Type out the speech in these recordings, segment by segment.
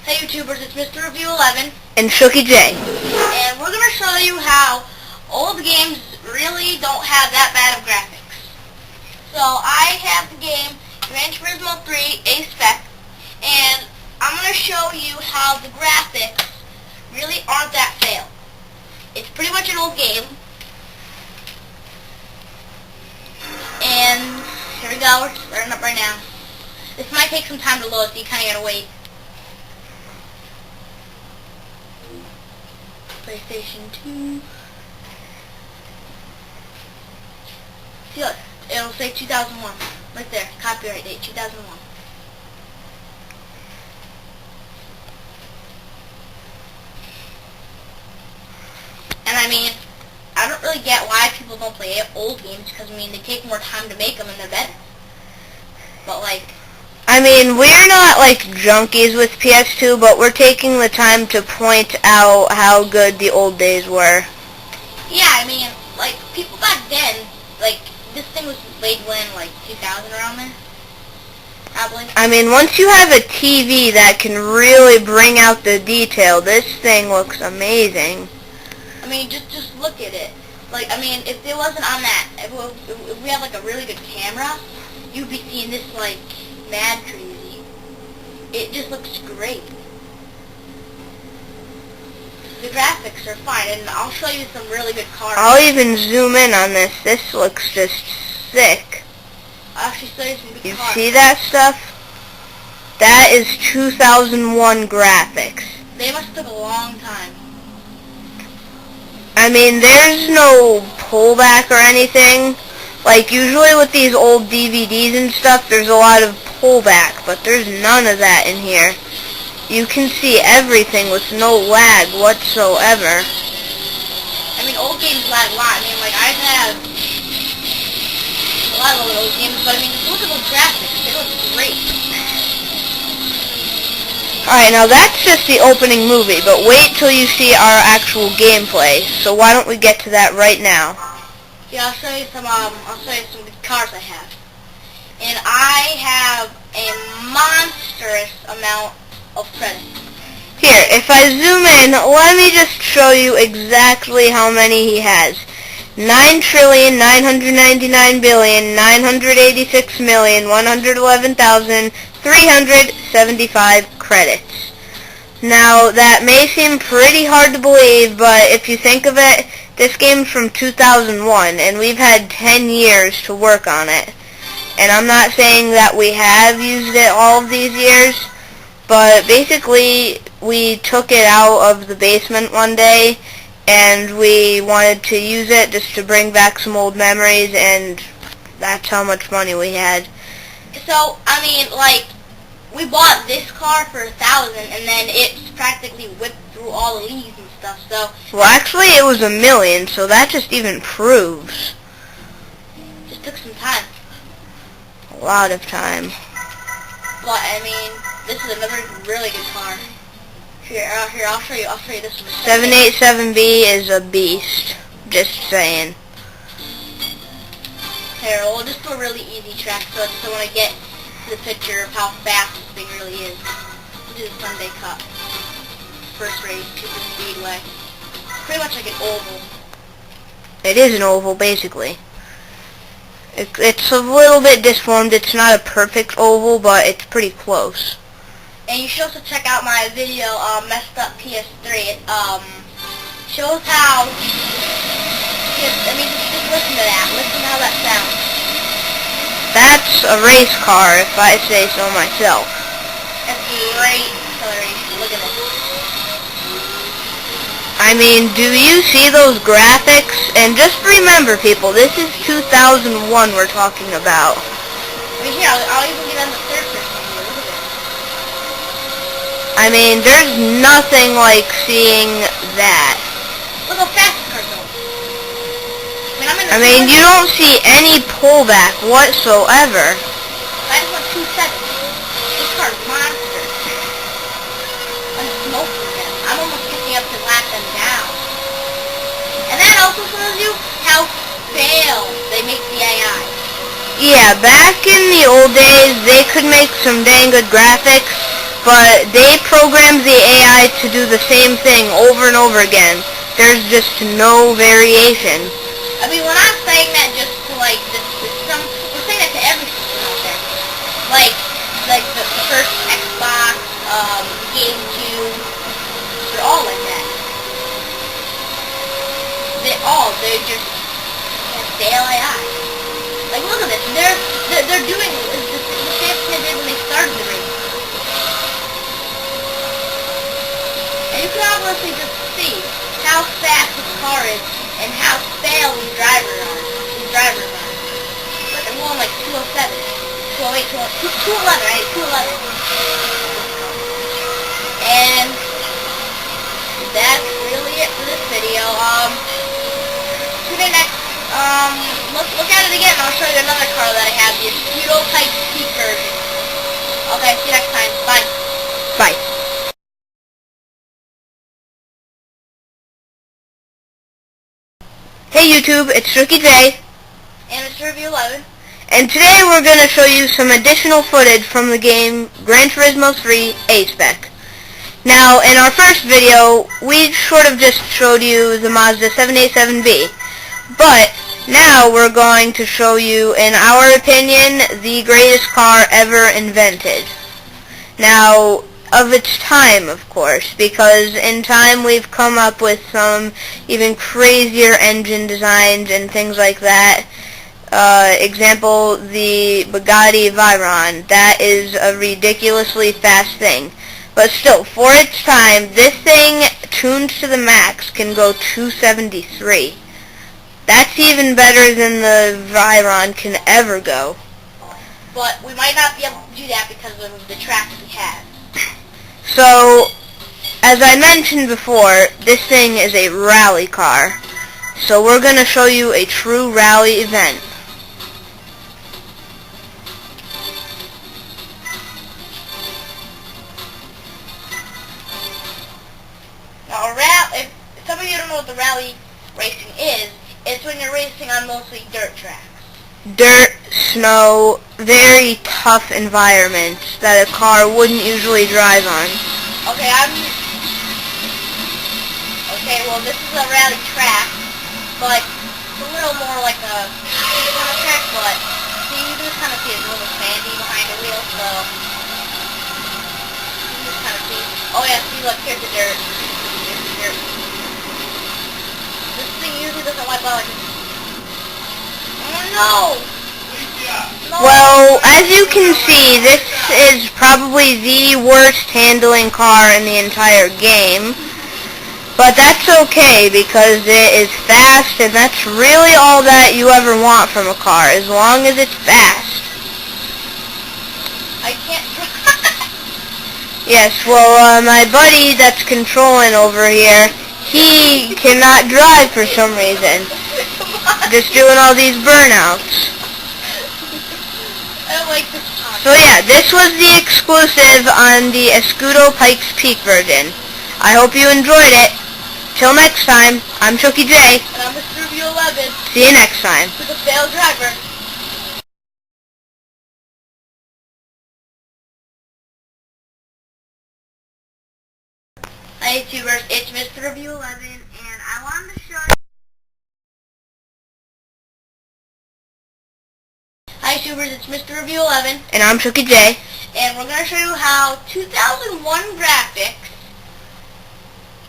Hey YouTubers, it's Mr. Review 11 and Shooky J. And we're going to show you how old games really don't have that bad of graphics. So I have the game Gran Turismo 3 A-Speec, and I'm going to show you how the graphics really aren't that fail. It's pretty much an old game. And here we go, we're starting up right now. This might take some time to load, so you kind of got to wait. PlayStation 2. See, look, it'll say 2001. Right there, copyright date, 2001. And I mean, I don't really get why people don't play old games, because I mean, they take more time to make them and they're better. But like, I mean, we're not like junkies with PS2, but we're taking the time to point out how good the old days were. Yeah, I mean, like, people back then, like, this thing was made when, like, 2000 around there? Probably. I mean, once you have a TV that can really bring out the detail, this thing looks amazing. I mean, just look at it. Like, I mean, if it wasn't on that, if we had, like, a really good camera, you'd be seeing this, like, mad crazy. It just looks great. The graphics are fine, and I'll show you some really good cars. I'll even zoom in on this. This looks just sick. I'll actually show you some good cars. You see that stuff? That is 2001 graphics. They must have took a long time. I mean, there's no pullback or anything. Like, usually with these old DVDs and stuff, there's a lot of pullback, but there's none of that in here. You can see everything with no lag whatsoever. I mean, old games lag a lot. I mean, like, I've had a lot of old games, but I mean, just look at those graphics. They look great. Alright, now that's just the opening movie, but wait till you see our actual gameplay. So why don't we get to that right now? Yeah, I'll show you some good cars I have. And I have a monstrous amount of credits. Here, if I zoom in, let me just show you exactly how many he has. 9,999,986,111,375 credits. Now, that may seem pretty hard to believe, but if you think of it, this game's from 2001, and we've had 10 years to work on it. And I'm not saying that we have used it all of these years, but basically, we took it out of the basement one day, and we wanted to use it just to bring back some old memories, and that's how much money we had. So, I mean, like, we bought this car for $1,000, and then it's practically whipped through all the leaves and stuff, so... Well, actually, it was $1 million, so that just even proves. Just took some time. A lot of time. But, I mean, this is another really good car. Here, I'll show you this one. 787B is a beast. Just saying. Here, we'll just do a really easy track, so I just want to get the picture of how fast this thing really is. We'll do the Sunday Cup. First race, Super Speedway. Pretty much like an oval. It is an oval, basically. It's a little bit disformed. It's not a perfect oval, but it's pretty close. And you should also check out my video, Messed Up PS3. It shows how... I mean, just listen to that. Listen to how that sounds. That's a race car, if I say so myself. That's great acceleration. Look at this. I mean, do you see those graphics? And just remember, people, this is 2001 we're talking about. I mean, here, I'll even get on the third person view. Look at this. I mean, there's nothing like seeing that. Look how fast this car's going. I mean, you don't see any pullback whatsoever. I just went 2.7. This car's monster. I'm smoking it. I'm almost getting up to lap them down. And that also shows you how fail they make the AI. Yeah, back in the old days, they could make some dang good graphics, but they programmed the AI to do the same thing over and over again. There's just no variation. I mean, we're not saying that just to, like, this system. We're saying that to every system out there. Like the first Xbox, GameCube, they're all like that. They're just stale AI. Like, look at this. They're doing the same thing they did when they started the race. And you can obviously just see how fast this car is and how stale these drivers are. Look, they're going like 207, 208, 211, right? 211. And that's really it for this video. Tune in next. Look at it again. I'll show you another car that I have, the A-Speec version. Okay, see you next time. Bye. Bye. Hey YouTube, it's Rookie J. And it's Review 11. And today we're going to show you some additional footage from the game Gran Turismo 3 A-Speec. Now, in our first video, we sort of just showed you the Mazda 787B. But now we're going to show you, in our opinion, the greatest car ever invented. Now, of its time, of course, because in time we've come up with some even crazier engine designs and things like that. Example, the Bugatti Veyron. That is a ridiculously fast thing. But still, for its time, this thing, tuned to the max, can go 273. That's even better than the Veyron can ever go. But we might not be able to do that because of the tracks we have. So, as I mentioned before, this thing is a rally car. So we're going to show you a true rally event. Now, if some of you don't know what the rally racing is, it's when you're racing on mostly dirt tracks. Dirt, snow, very tough environments that a car wouldn't usually drive on. Okay, well, this is a rally track, but it's a little more like a kind of track, but see, you just kind of see it's a little sandy behind the wheel, so you just kind of see. Oh yeah, see, look, here's the dirt. Here's the dirt. This thing usually doesn't wipe out like this. Oh no! Well, as you can see, this is probably the worst handling car in the entire game. But that's okay, because it is fast, and that's really all that you ever want from a car, as long as it's fast. I can't Yes, well, my buddy that's controlling over here, he cannot drive for some reason. Just doing all these burnouts. I don't like this car. So yeah, this was the exclusive on the A-Speec version. I hope you enjoyed it. Till next time, I'm Chucky J. And I'm Mr. Review 11. See you next time. With a failed driver. Hi YouTubers, it's Mr. Review 11, and I wanted to show you... Hi YouTubers, it's Mr. Review 11. And I'm Chucky J. And we're going to show you how 2001 graphics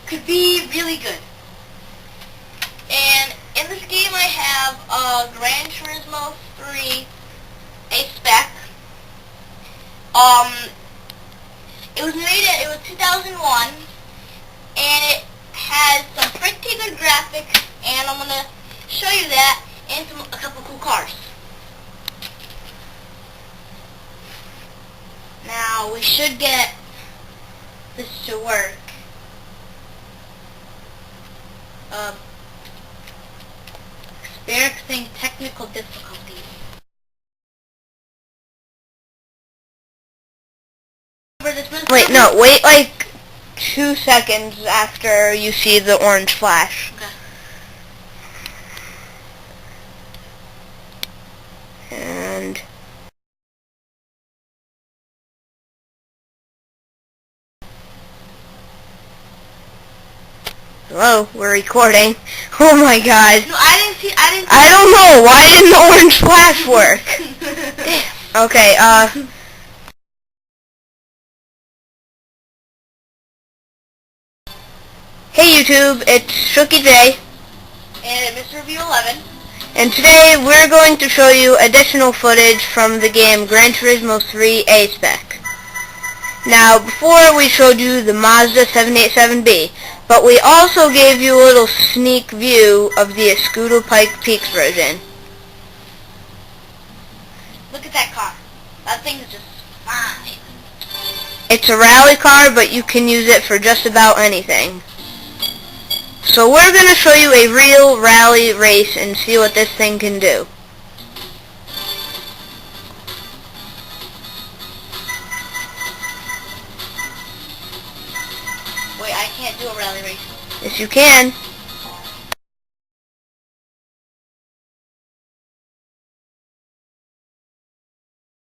could be really good. And in this game I have Gran Turismo 3 A-Speec. It was 2001, and it has some pretty good graphics, and I'm going to show you that and a couple cool cars. Now, we should get this to work. Experiencing technical difficulties. Wait, no, wait like 2 seconds after you see the orange flash. Okay. And Hello, we're recording. Oh my god. No, I didn't see. I don't know. Why didn't the orange flash work? Okay, Hey YouTube, it's Shooky J. And Mr. Review 11. And today we're going to show you additional footage from the game Gran Turismo 3 A-Speec. Now, before we showed you the Mazda 787B, but we also gave you a little sneak view of the A-Speec Peaks version. Look at that car. That thing is just fine. It's a rally car, but you can use it for just about anything. So we're going to show you a real rally race and see what this thing can do. Wait, I can't do a rally race. Yes, you can.